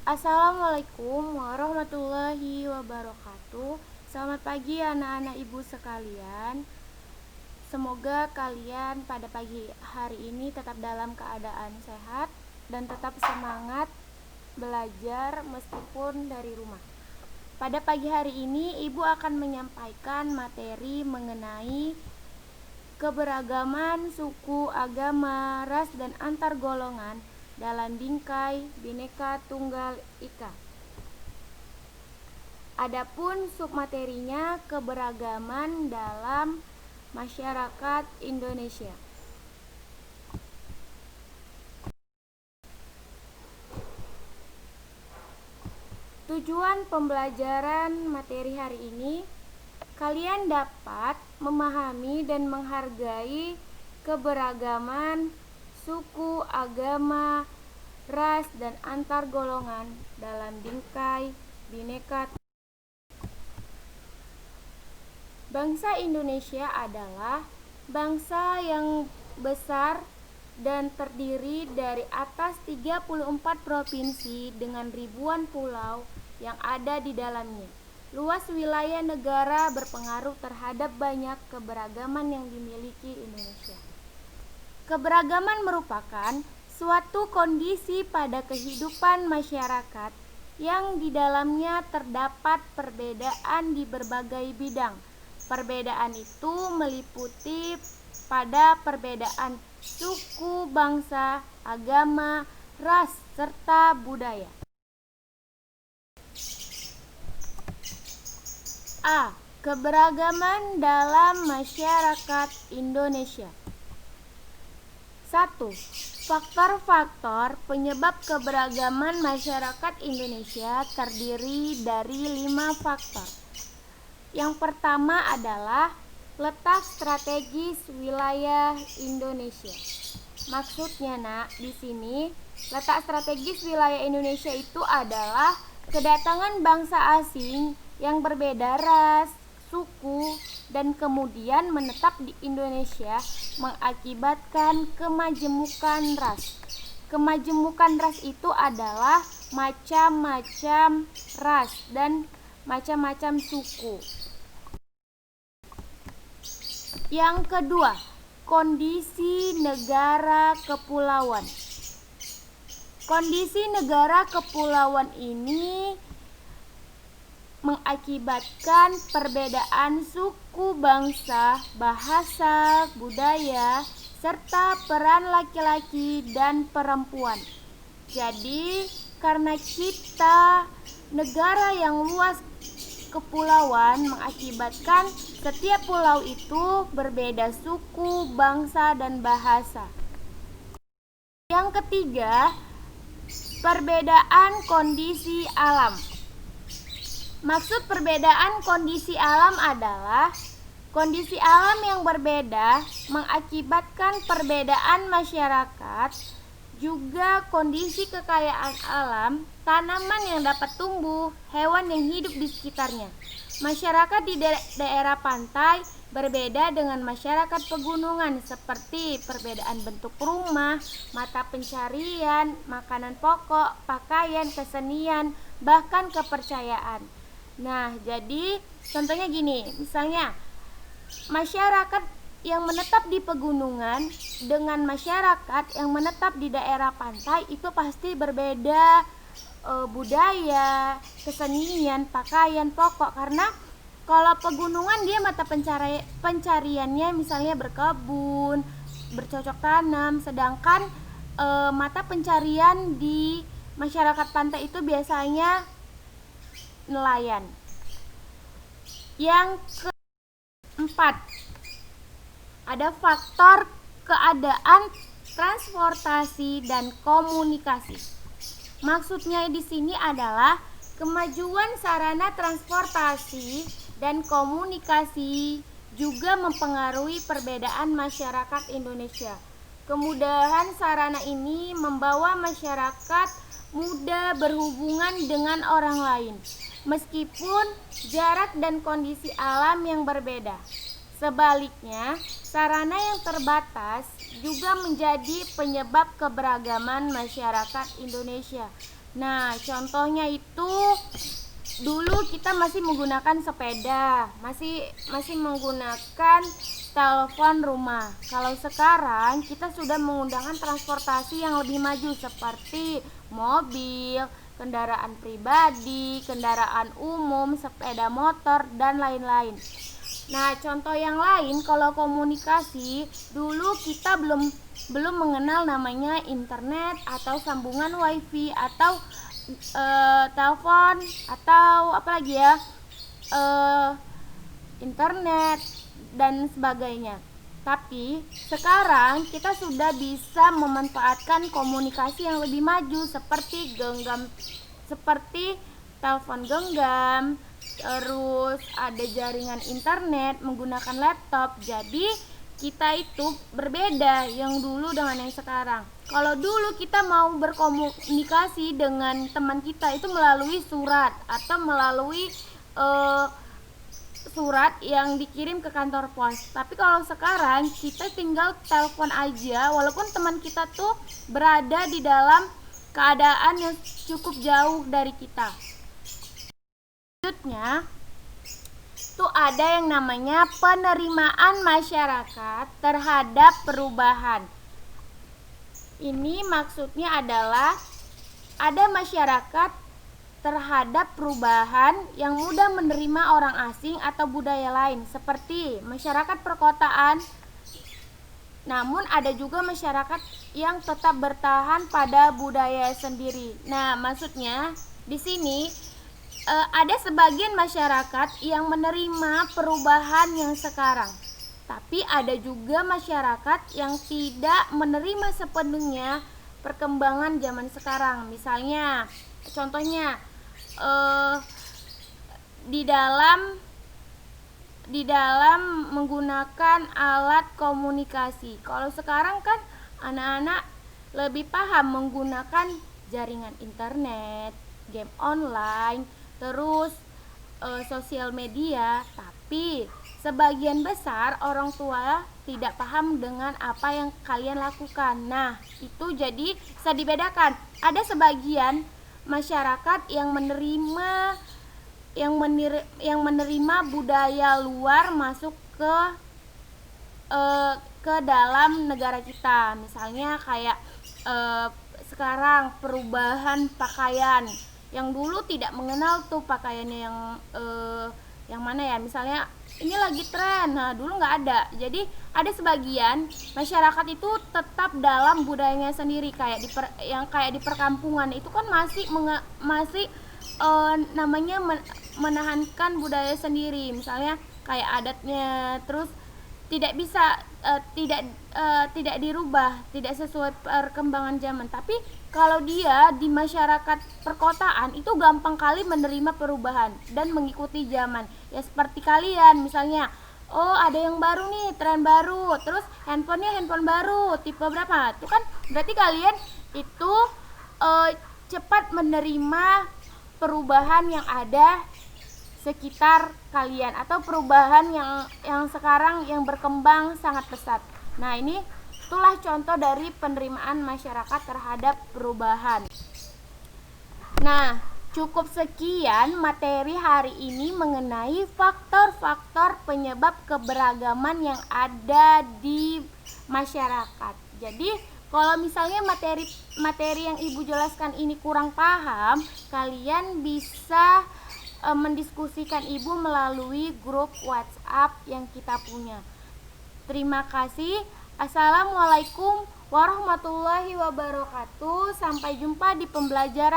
Assalamualaikum warahmatullahi wabarakatuh. Selamat pagi anak-anak ibu sekalian. Semoga kalian pada pagi hari ini tetap dalam keadaan sehat dan tetap semangat belajar meskipun dari rumah. Pada pagi hari ini ibu akan menyampaikan materi mengenai keberagaman suku, agama, ras, dan antar golongan dalam bingkai Bhinneka Tunggal Ika. Adapun submaterinya keberagaman dalam masyarakat Indonesia. Tujuan pembelajaran materi hari ini, kalian dapat memahami dan menghargai keberagaman suku, agama, ras, dan antar golongan dalam bingkai Bhinneka. Bangsa Indonesia adalah bangsa yang besar dan terdiri dari atas 34 provinsi dengan ribuan pulau yang ada di dalamnya. Luas wilayah negara berpengaruh terhadap banyak keberagaman yang dimiliki Indonesia. Keberagaman merupakan suatu kondisi pada kehidupan masyarakat yang di dalamnya terdapat perbedaan di berbagai bidang. Perbedaan itu meliputi pada perbedaan suku, bangsa, agama, ras, serta budaya. A. Keberagaman dalam masyarakat Indonesia. 1. Faktor-faktor penyebab keberagaman masyarakat Indonesia terdiri dari 5 faktor. Yang pertama adalah letak strategis wilayah Indonesia. Maksudnya, di sini letak strategis wilayah Indonesia itu adalah kedatangan bangsa asing yang berbeda ras, suku, dan kemudian menetap di Indonesia mengakibatkan kemajemukan ras. Kemajemukan ras itu adalah macam-macam ras dan macam-macam suku. Yang kedua, kondisi negara kepulauan. Kondisi negara kepulauan ini mengakibatkan perbedaan suku, bangsa, bahasa, budaya, serta peran laki-laki dan perempuan. Jadi, karena kita negara yang luas kepulauan mengakibatkan setiap pulau itu berbeda suku, bangsa, dan bahasa. Yang ketiga, perbedaan kondisi alam. Maksud perbedaan kondisi alam adalah kondisi alam yang berbeda mengakibatkan perbedaan masyarakat, juga kondisi kekayaan alam, tanaman yang dapat tumbuh, hewan yang hidup di sekitarnya. Masyarakat di daerah pantai berbeda dengan masyarakat pegunungan, seperti perbedaan bentuk rumah, mata pencarian, makanan pokok, pakaian, kesenian, bahkan kepercayaan. Nah, jadi contohnya gini, misalnya masyarakat yang menetap di pegunungan dengan masyarakat yang menetap di daerah pantai itu pasti berbeda budaya, kesenian, pakaian pokok. Karena kalau pegunungan dia mata pencariannya misalnya berkebun, bercocok tanam, sedangkan mata pencarian di masyarakat pantai itu biasanya nelayan. Yang keempat, ada faktor keadaan transportasi dan komunikasi. Maksudnya di sini adalah kemajuan sarana transportasi dan komunikasi juga mempengaruhi perbedaan masyarakat Indonesia. Kemudahan sarana ini membawa masyarakat mudah berhubungan dengan orang lain, meskipun jarak dan kondisi alam yang berbeda. Sebaliknya, sarana yang terbatas juga menjadi penyebab keberagaman masyarakat Indonesia. Nah, contohnya itu dulu kita masih menggunakan sepeda, masih menggunakan telepon rumah. Kalau sekarang kita sudah menggunakan transportasi yang lebih maju seperti mobil, kendaraan pribadi, kendaraan umum, sepeda motor, dan lain-lain. Nah, contoh yang lain kalau komunikasi, dulu kita belum mengenal namanya internet atau sambungan wifi atau telepon atau apalagi ya, internet dan sebagainya. Tapi sekarang kita sudah bisa memanfaatkan komunikasi yang lebih maju seperti telepon genggam, terus ada jaringan internet menggunakan laptop. Jadi kita itu berbeda yang dulu dengan yang sekarang. Kalau dulu kita mau berkomunikasi dengan teman kita itu melalui surat atau melalui surat yang dikirim ke kantor pos. Tapi kalau sekarang kita tinggal telepon aja, walaupun teman kita tuh berada di dalam keadaan yang cukup jauh dari kita. Selanjutnya tuh ada yang namanya penerimaan masyarakat terhadap perubahan. Ini maksudnya adalah ada masyarakat terhadap perubahan yang mudah menerima orang asing atau budaya lain, seperti masyarakat perkotaan. Namun ada juga masyarakat yang tetap bertahan pada budaya sendiri. Nah, maksudnya di sini ada sebagian masyarakat yang menerima perubahan yang sekarang, tapi ada juga masyarakat yang tidak menerima sepenuhnya perkembangan zaman sekarang. Misalnya, contohnya di dalam menggunakan alat komunikasi. Kalau sekarang kan anak-anak lebih paham menggunakan jaringan internet, game online, terus sosial media, tapi sebagian besar orang tua tidak paham dengan apa yang kalian lakukan. Nah, itu jadi bisa dibedakan. Ada sebagian masyarakat yang menerima budaya luar masuk ke dalam negara kita. Misalnya kayak sekarang perubahan pakaian, yang dulu tidak mengenal tuh pakaiannya yang mana ya, misalnya ini lagi tren, nah dulu nggak ada. Jadi ada sebagian masyarakat itu tetap dalam budayanya sendiri, kayak di perkampungan itu kan masih namanya menahankan budaya sendiri, misalnya kayak adatnya, terus tidak bisa tidak dirubah, tidak sesuai perkembangan zaman. Tapi kalau dia di masyarakat perkotaan itu gampang kali menerima perubahan dan mengikuti zaman. Ya seperti kalian, misalnya, oh ada yang baru nih, tren baru, terus handphonenya handphone baru, tipe berapa? Itu kan berarti kalian itu cepat menerima perubahan yang ada sekitar kalian atau perubahan yang sekarang yang berkembang sangat pesat. Nah, itulah contoh dari penerimaan masyarakat terhadap perubahan. Nah, cukup sekian materi hari ini mengenai faktor-faktor penyebab keberagaman yang ada di masyarakat. Jadi, kalau misalnya materi yang Ibu jelaskan ini kurang paham, kalian bisa mendiskusikan Ibu melalui grup WhatsApp yang kita punya. Terima kasih. Assalamualaikum warahmatullahi wabarakatuh. Sampai jumpa di pembelajaran